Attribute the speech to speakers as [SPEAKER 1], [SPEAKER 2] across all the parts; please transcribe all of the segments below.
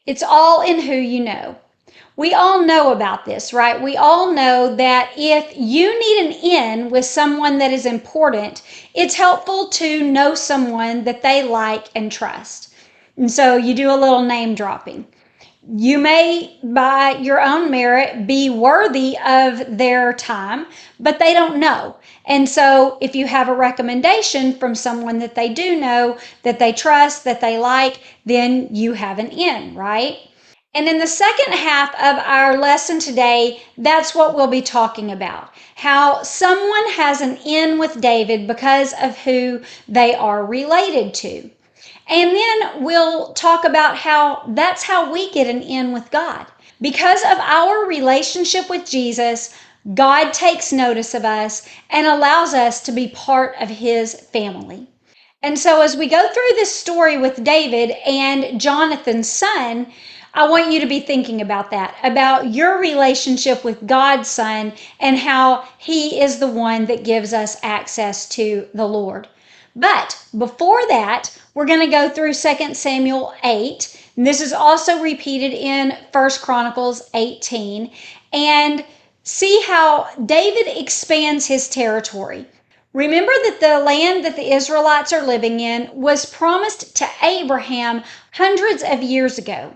[SPEAKER 1] It's all in who you know. We all know about this, right? We all know that if you need an in with someone that is important, it's helpful to know someone that they like and trust. And so you do a little name dropping. You may, by your own merit, be worthy of their time, but they don't know. And so if you have a recommendation from someone that they do know, that they trust, that they like, then you have an in, right? And in the second half of our lesson today, that's what we'll be talking about. How someone has an in with David because of who they are related to. And then we'll talk about how that's how we get an in with God. Because of our relationship with Jesus, God takes notice of us and allows us to be part of his family. And so as we go through this story with David and Jonathan's son, I want you to be thinking about that, about your relationship with God's son and how he is the one that gives us access to the Lord. But before that, we're going to go through 2 Samuel 8. And this is also repeated in 1 Chronicles 18. And see how David expands his territory. Remember that the land that the Israelites are living in was promised to Abraham hundreds of years ago.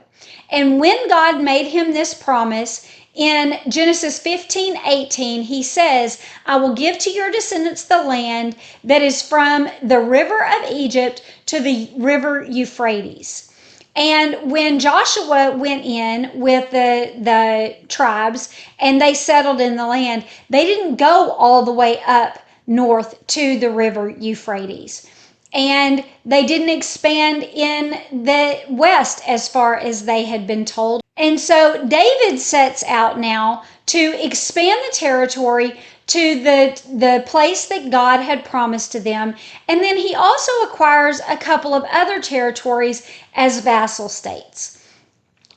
[SPEAKER 1] And when God made him this promise, in Genesis 15:18, he says, I will give to your descendants the land that is from the river of Egypt to the river Euphrates. And when Joshua went in with the tribes and they settled in the land, they didn't go all the way up north to the river Euphrates. And they didn't expand in the west as far as they had been told. And so David sets out now to expand the territory to the place that God had promised to them. And then he also acquires a couple of other territories as vassal states.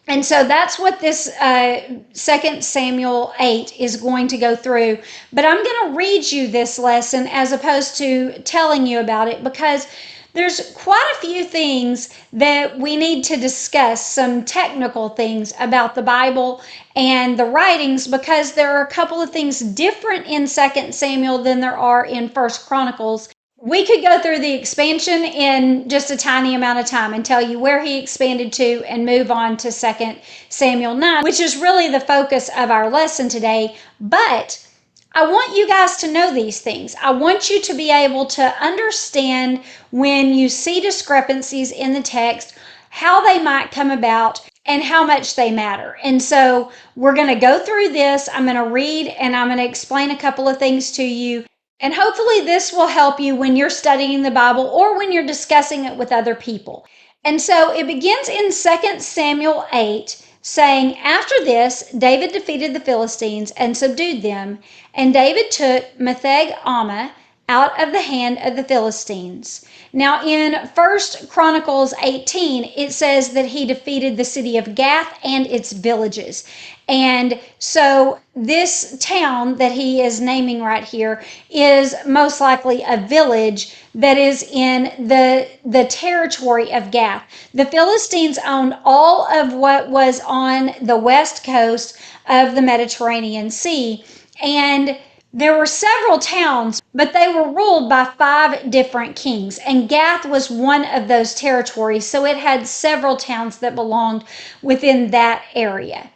[SPEAKER 1] And so that's what this 2 Samuel 8 is going to go through. But I'm going to read you this lesson as opposed to telling you about it because there's quite a few things that we need to discuss, some technical things about the Bible and the writings, because there are a couple of things different in 2 Samuel than there are in 1 Chronicles. We could go through the expansion in just a tiny amount of time and tell you where he expanded to and move on to 2 Samuel 9, which is really the focus of our lesson today. But I want you guys to know these things. I want you to be able to understand when you see discrepancies in the text, how they might come about and how much they matter. And so we're going to go through this. I'm going to read and I'm going to explain a couple of things to you. And hopefully this will help you when you're studying the Bible or when you're discussing it with other people. And so it begins in 2 Samuel 8, saying, After this, David defeated the Philistines and subdued them, and David took Metheg-ammah out of the hand of the Philistines. Now in 1 Chronicles 18, it says that he defeated the city of Gath and its villages. And so this town that he is naming right here is most likely a village that is in the territory of Gath. The Philistines owned all of what was on the west coast of the Mediterranean Sea. And there were several towns, but they were ruled by 5 different kings. And Gath was one of those territories, so it had several towns that belonged within that area.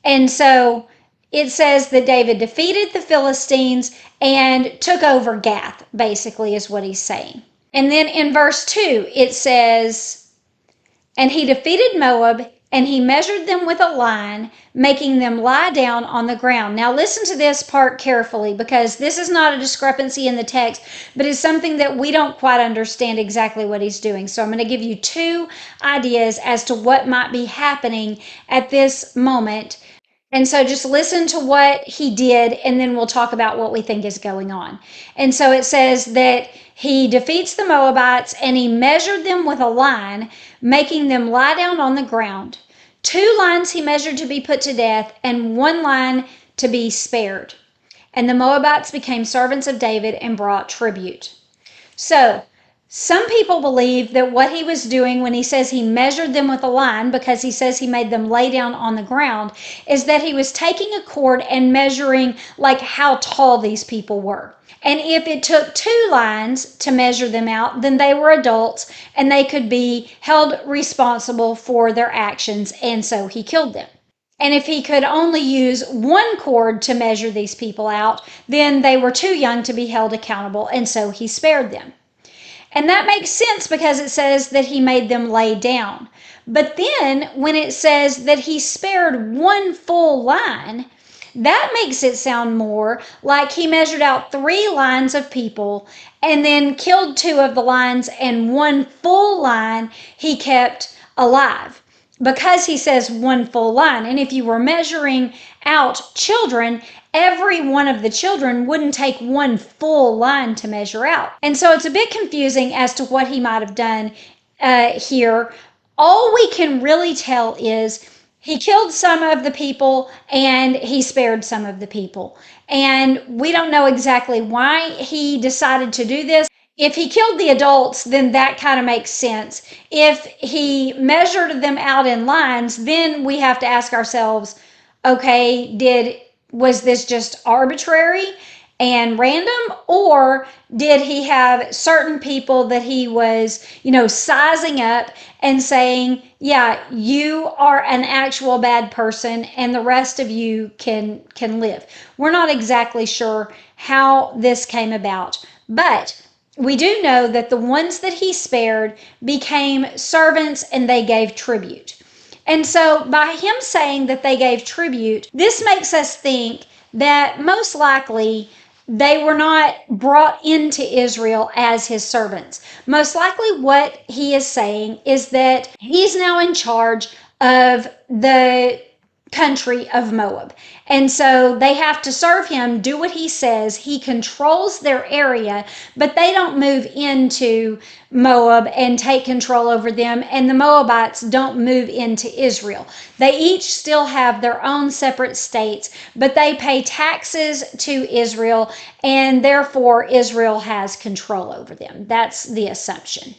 [SPEAKER 1] And so it says that David defeated the Philistines and took over Gath, basically is what he's saying. And then in verse 2, it says, And he defeated Moab, and he measured them with a line, making them lie down on the ground. Now listen to this part carefully, because this is not a discrepancy in the text, but it's something that we don't quite understand exactly what he's doing. So I'm going to give you 2 ideas as to what might be happening at this moment. And so just listen to what he did, and then we'll talk about what we think is going on. And so it says that he defeats the Moabites, and he measured them with a line, making them lie down on the ground. 2 lines he measured to be put to death, and 1 line to be spared. And the Moabites became servants of David and brought tribute. So Some people believe that what he was doing when he says he measured them with a line, because he says he made them lay down on the ground, is that he was taking a cord and measuring like how tall these people were. And if it took 2 lines to measure them out, then they were adults and they could be held responsible for their actions, and so he killed them. And if he could only use 1 cord to measure these people out, then they were too young to be held accountable, and so he spared them. And that makes sense because it says that he made them lay down. But then when it says that he spared 1 full line, that makes it sound more like he measured out 3 lines of people and then killed 2 of the lines, and 1 full line he kept alive, because he says 1 full line. And if you were measuring out children, every one of the children wouldn't take 1 full line to measure out. And so it's a bit confusing as to what he might have done here. All we can really tell is he killed some of the people and he spared some of the people. And we don't know exactly why he decided to do this. If he killed the adults, then that kind of makes sense. If he measured them out in lines, then we have to ask ourselves, okay, was this just arbitrary and random, or did he have certain people that he was, sizing up and saying, yeah, you are an actual bad person and the rest of you can live? We're not exactly sure how this came about, but we do know that the ones that he spared became servants and they gave tribute. And so by him saying that they gave tribute, this makes us think that most likely they were not brought into Israel as his servants. Most likely what he is saying is that he's now in charge of the country of Moab. And so they have to serve him, do what he says. He controls their area, but they don't move into Moab and take control over them. And the Moabites don't move into Israel. They each still have their own separate states, but they pay taxes to Israel, and therefore Israel has control over them. That's the assumption.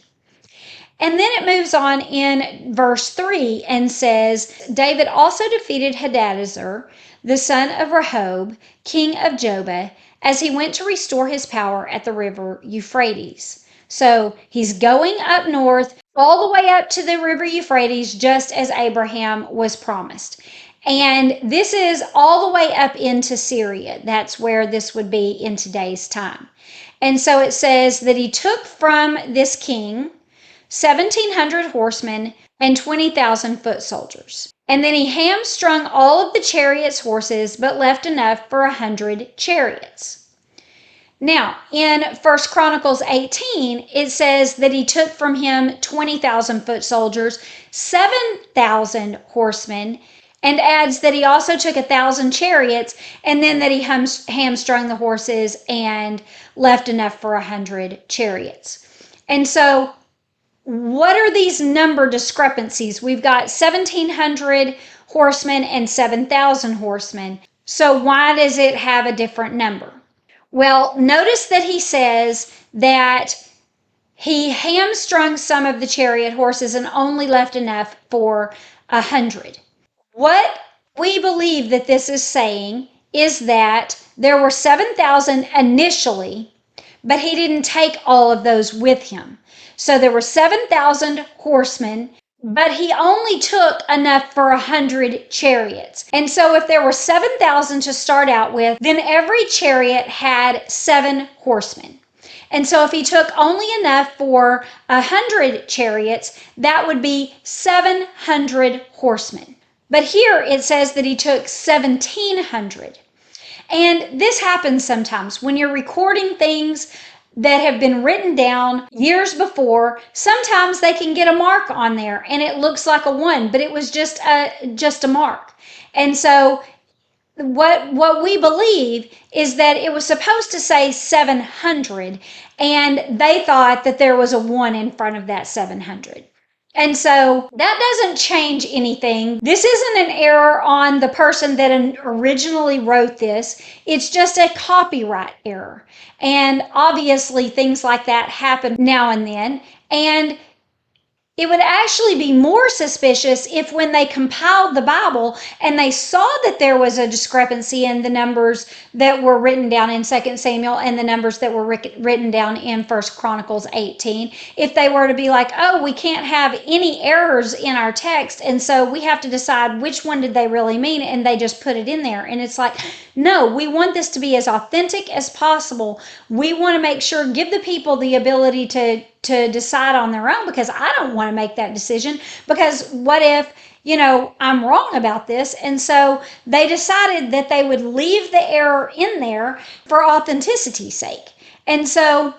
[SPEAKER 1] And then it moves on in verse 3 and says, David also defeated Hadadezer, the son of Rehob, king of Jobah, as he went to restore his power at the river Euphrates. So he's going up north, all the way up to the river Euphrates, just as Abraham was promised. And this is all the way up into Syria. That's where this would be in today's time. And so it says that he took from this king 1,700 horsemen and 20,000 foot soldiers. And then he hamstrung all of the chariots' horses, but left enough for 100 chariots. Now, in 1 Chronicles 18, it says that he took from him 20,000 foot soldiers, 7,000 horsemen, and adds that he also took 1,000 chariots, and then that he hamstrung the horses and left enough for 100 chariots. And so what are these number discrepancies? We've got 1,700 horsemen and 7,000 horsemen. So why does it have a different number? Well, notice that he says that he hamstrung some of the chariot horses and only left enough for 100. What we believe that this is saying is that there were 7,000 initially, but he didn't take all of those with him. So there were 7,000 horsemen, but he only took enough for 100 chariots. And so if there were 7,000 to start out with, then every chariot had 7 horsemen. And so if he took only enough for 100 chariots, that would be 700 horsemen. But here it says that he took 1,700. And this happens sometimes when you're recording things that have been written down years before. Sometimes they can get a mark on there and it looks like a 1, but it was just a mark. And so what we believe is that it was supposed to say 700, and they thought that there was a 1 in front of that 700. And so that doesn't change anything. This isn't an error on the person that originally wrote this. It's just a copyright error. And obviously, things like that happen now and then. And it would actually be more suspicious if when they compiled the Bible and they saw that there was a discrepancy in the numbers that were written down in 2 Samuel and the numbers that were written down in 1 Chronicles 18, if they were to be like, oh, we can't have any errors in our text, and so we have to decide which one did they really mean, and they just put it in there. And it's like, no, we want this to be as authentic as possible. We want to make sure, give the people the ability to decide on their own, because I don't want to make that decision, because what if I'm wrong about this? And so they decided that they would leave the error in there for authenticity's sake. And so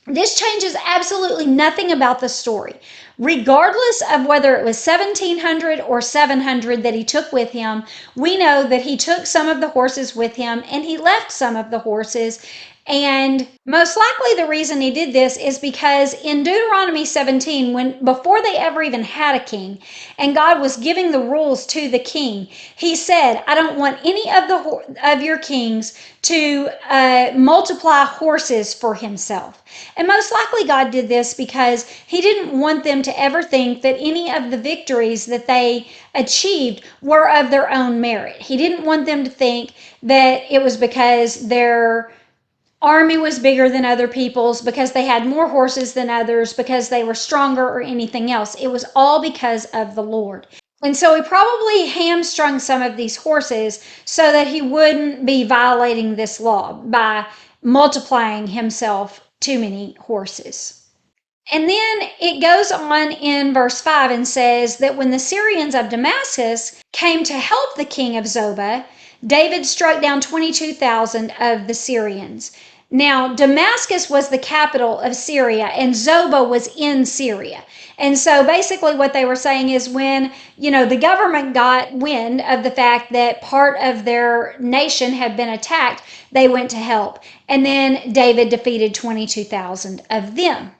[SPEAKER 1] this changes absolutely nothing about the story. Regardless of whether it was 1700 or 700 that he took with him, we know that he took some of the horses with him and he left some of the horses. And most likely the reason he did this is because in Deuteronomy 17, before they ever even had a king, and God was giving the rules to the king, he said, I don't want any of your kings to multiply horses for himself. And most likely God did this because he didn't want them to ever think that any of the victories that they achieved were of their own merit. He didn't want them to think that it was because their army was bigger than other people's, because they had more horses than others, because they were stronger, or anything else. It was all because of the Lord. And so he probably hamstrung some of these horses so that he wouldn't be violating this law by multiplying himself too many horses. And then it goes on in verse 5 and says that when the Syrians of Damascus came to help the king of Zobah, David struck down 22,000 of the Syrians. Now, Damascus was the capital of Syria, and Zobah was in Syria. And so basically what they were saying is when, the government got wind of the fact that part of their nation had been attacked, they went to help. And then David defeated 22,000 of them.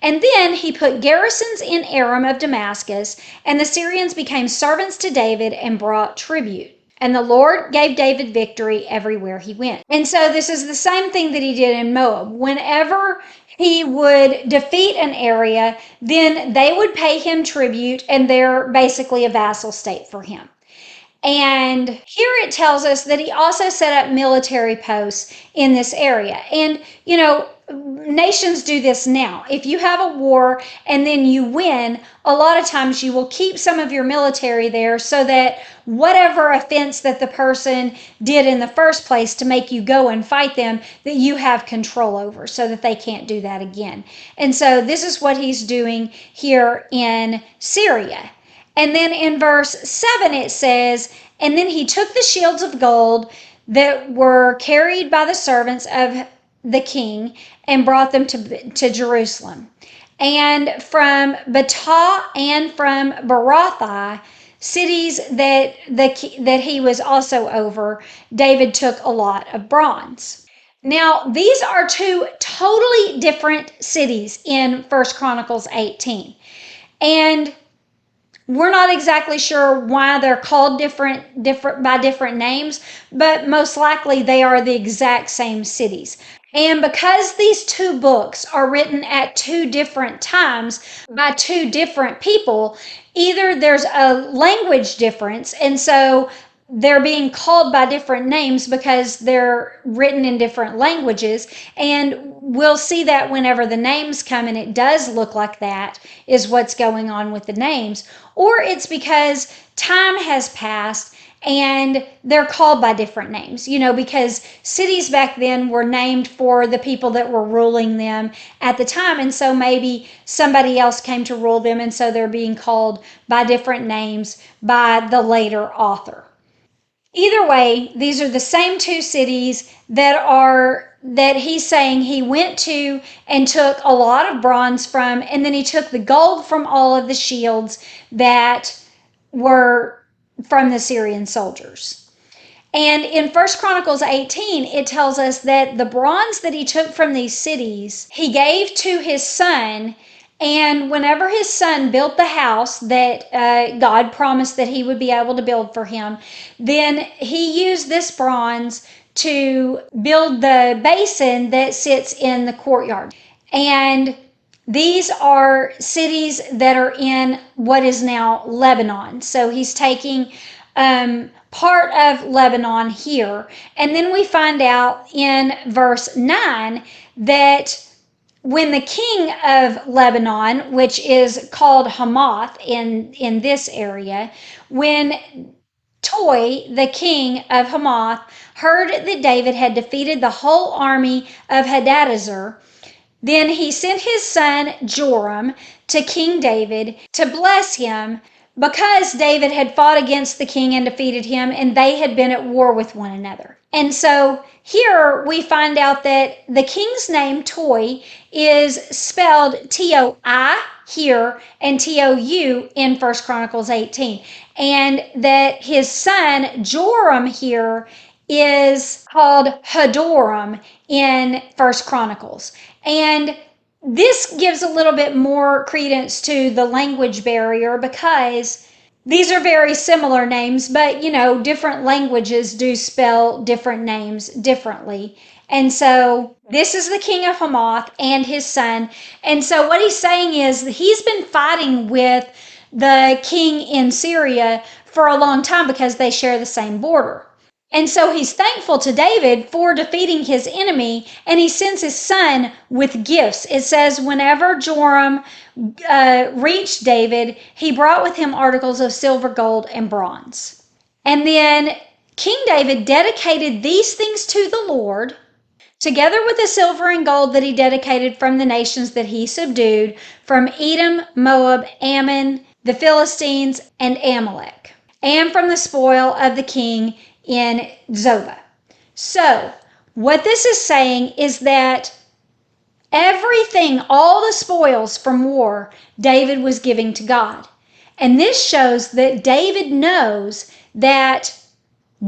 [SPEAKER 1] And then he put garrisons in Aram of Damascus, and the Syrians became servants to David and brought tribute. And the Lord gave David victory everywhere he went. And so this is the same thing that he did in Moab. Whenever he would defeat an area, then they would pay him tribute, and they're basically a vassal state for him. And here it tells us that he also set up military posts in this area. And, nations do this now. If you have a war and then you win, a lot of times you will keep some of your military there so that whatever offense that the person did in the first place to make you go and fight them, that you have control over so that they can't do that again. And so this is what he's doing here in Syria. And then in verse 7 it says, and then he took the shields of gold that were carried by the servants of the king and brought them to Jerusalem. And from Betah and from Berothai, cities that he was also over, David took a lot of bronze. Now, these are two totally different cities in 1 Chronicles 18. And we're not exactly sure why they're called different by different names, but most likely they are the exact same cities. And because these two books are written at two different times by two different people, either there's a language difference, and so they're being called by different names because they're written in different languages. And we'll see that whenever the names come, and it does look like that is what's going on with the names. Or it's because time has passed and they're called by different names, because cities back then were named for the people that were ruling them at the time. And so maybe somebody else came to rule them, and so they're being called by different names by the later author. Either way, these are the same two cities that he's saying he went to and took a lot of bronze from, and then he took the gold from all of the shields that were from the Syrian soldiers. And in 1 Chronicles 18, it tells us that the bronze that he took from these cities, he gave to his son, And whenever his son built the house that God promised that he would be able to build for him, then he used this bronze to build the basin that sits in the courtyard. And these are cities that are in what is now Lebanon. So he's taking part of Lebanon here. And then we find out in verse 9 that when the king of Lebanon, which is called Hamath in this area, when Toi, the king of Hamath, heard that David had defeated the whole army of Hadadezer, then he sent his son Joram to King David to bless him because David had fought against the king and defeated him, and they had been at war with one another. And so here we find out that the king's name, Toi, is spelled T-O-I here and T-O-U in 1 Chronicles 18. And that his son, Joram, here is called Hadoram in 1 Chronicles. And this gives a little bit more credence to the language barrier because these are very similar names, but different languages do spell different names differently. And so this is the king of Hamath and his son. And so what he's saying is that he's been fighting with the king in Syria for a long time because they share the same border. And so he's thankful to David for defeating his enemy, and he sends his son with gifts. It says whenever Joram reached David, he brought with him articles of silver, gold, and bronze. And then King David dedicated these things to the Lord, together with the silver and gold that he dedicated from the nations that he subdued, from Edom, Moab, Ammon, the Philistines, and Amalek, and from the spoil of the king in Zobah. So what this is saying is that everything, all the spoils from war, David was giving to God. And this shows that David knows that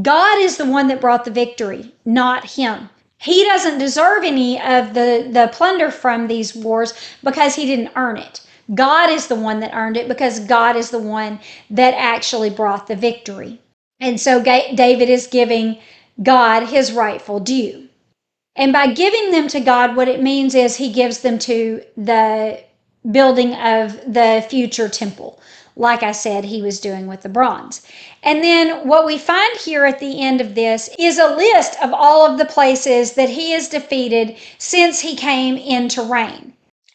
[SPEAKER 1] God is the one that brought the victory, not him. He doesn't deserve any of the plunder from these wars because he didn't earn it. God is the one that earned it because God is the one that actually brought the victory. And so David is giving God his rightful due. And by giving them to God, what it means is he gives them to the building of the future temple, like I said he was doing with the bronze. And then what we find here at the end of this is a list of all of the places that he has defeated since he came into reign.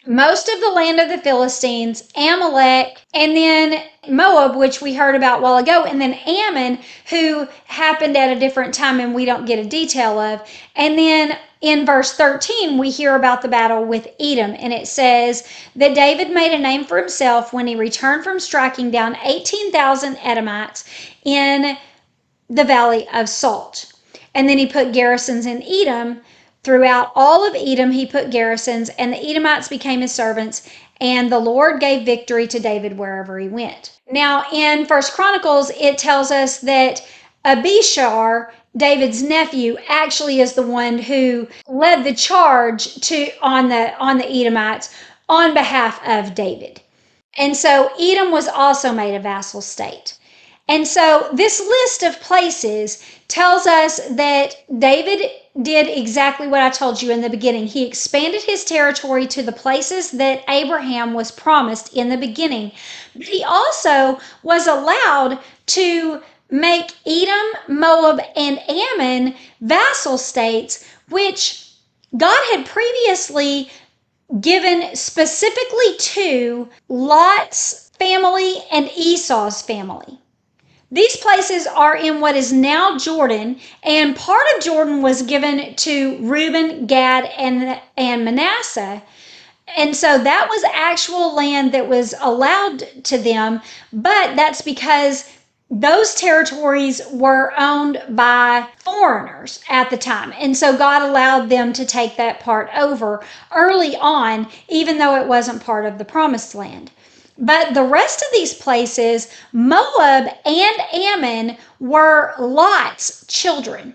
[SPEAKER 1] Most of the land of the Philistines, Amalek, and then Moab, which we heard about a while ago, and then Ammon, who happened at a different time and we don't get a detail of. And then in verse 13, we hear about the battle with Edom, and it says that David made a name for himself when he returned from striking down 18,000 Edomites in the Valley of Salt. And then he put garrisons in Edom. Throughout all of Edom, he put garrisons, and the Edomites became his servants, and the Lord gave victory to David wherever he went. Now, in 1 Chronicles, it tells us that Abishar, David's nephew, actually is the one who led the charge on the Edomites on behalf of David. And so Edom was also made a vassal state. And so this list of places tells us that David did exactly what I told you in the beginning. He expanded his territory to the places that Abraham was promised in the beginning. But he also was allowed to make Edom, Moab, and Ammon vassal states, which God had previously given specifically to Lot's family and Esau's family. These places are in what is now Jordan, and part of Jordan was given to Reuben, Gad, and Manasseh. And so that was actual land that was allowed to them, but that's because those territories were owned by foreigners at the time. And so God allowed them to take that part over early on, even though it wasn't part of the promised land. But the rest of these places, Moab and Ammon, were Lot's children.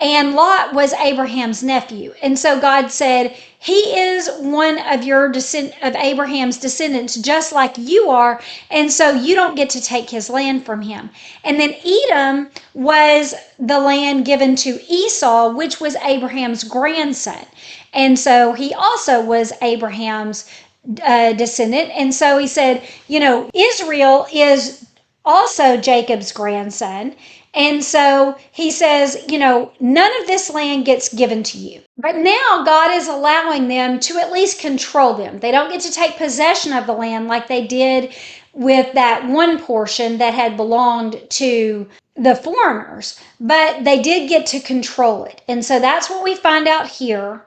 [SPEAKER 1] And Lot was Abraham's nephew. And so God said, he is one of of Abraham's descendants, just like you are. And so you don't get to take his land from him. And then Edom was the land given to Esau, which was Abraham's grandson. And so he also was Abraham's descendant. And so he said, Israel is also Jacob's grandson. And so he says, none of this land gets given to you. But now God is allowing them to at least control them. They don't get to take possession of the land like they did with that one portion that had belonged to the foreigners, but they did get to control it. And so that's what we find out here.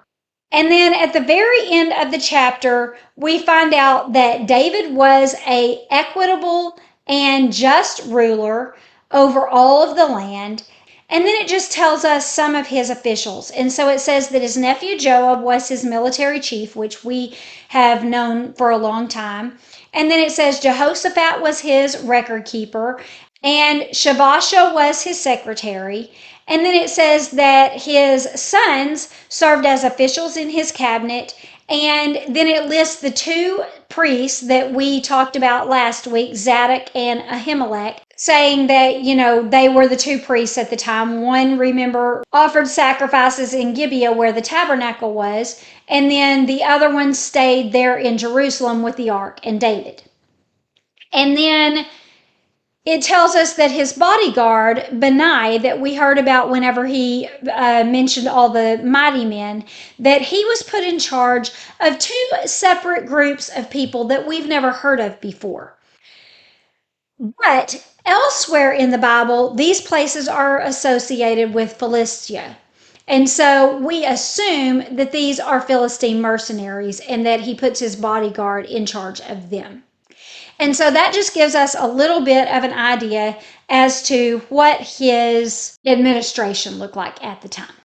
[SPEAKER 1] And then at the very end of the chapter, we find out that David was an equitable and just ruler over all of the land. And then it just tells us some of his officials. And so it says that his nephew Joab was his military chief, which we have known for a long time. And then it says Jehoshaphat was his record keeper, and Shavasha was his secretary. And then it says that his sons served as officials in his cabinet. And then it lists the two priests that we talked about last week, Zadok and Ahimelech, saying that, they were the two priests at the time. One, remember, offered sacrifices in Gibeah where the tabernacle was, and then the other one stayed there in Jerusalem with the ark and David. And then it tells us that his bodyguard, Benai, that we heard about whenever he mentioned all the mighty men, that he was put in charge of two separate groups of people that we've never heard of before. But elsewhere in the Bible, these places are associated with Philistia. And so we assume that these are Philistine mercenaries and that he puts his bodyguard in charge of them. And so that just gives us a little bit of an idea as to what his administration looked like at the time.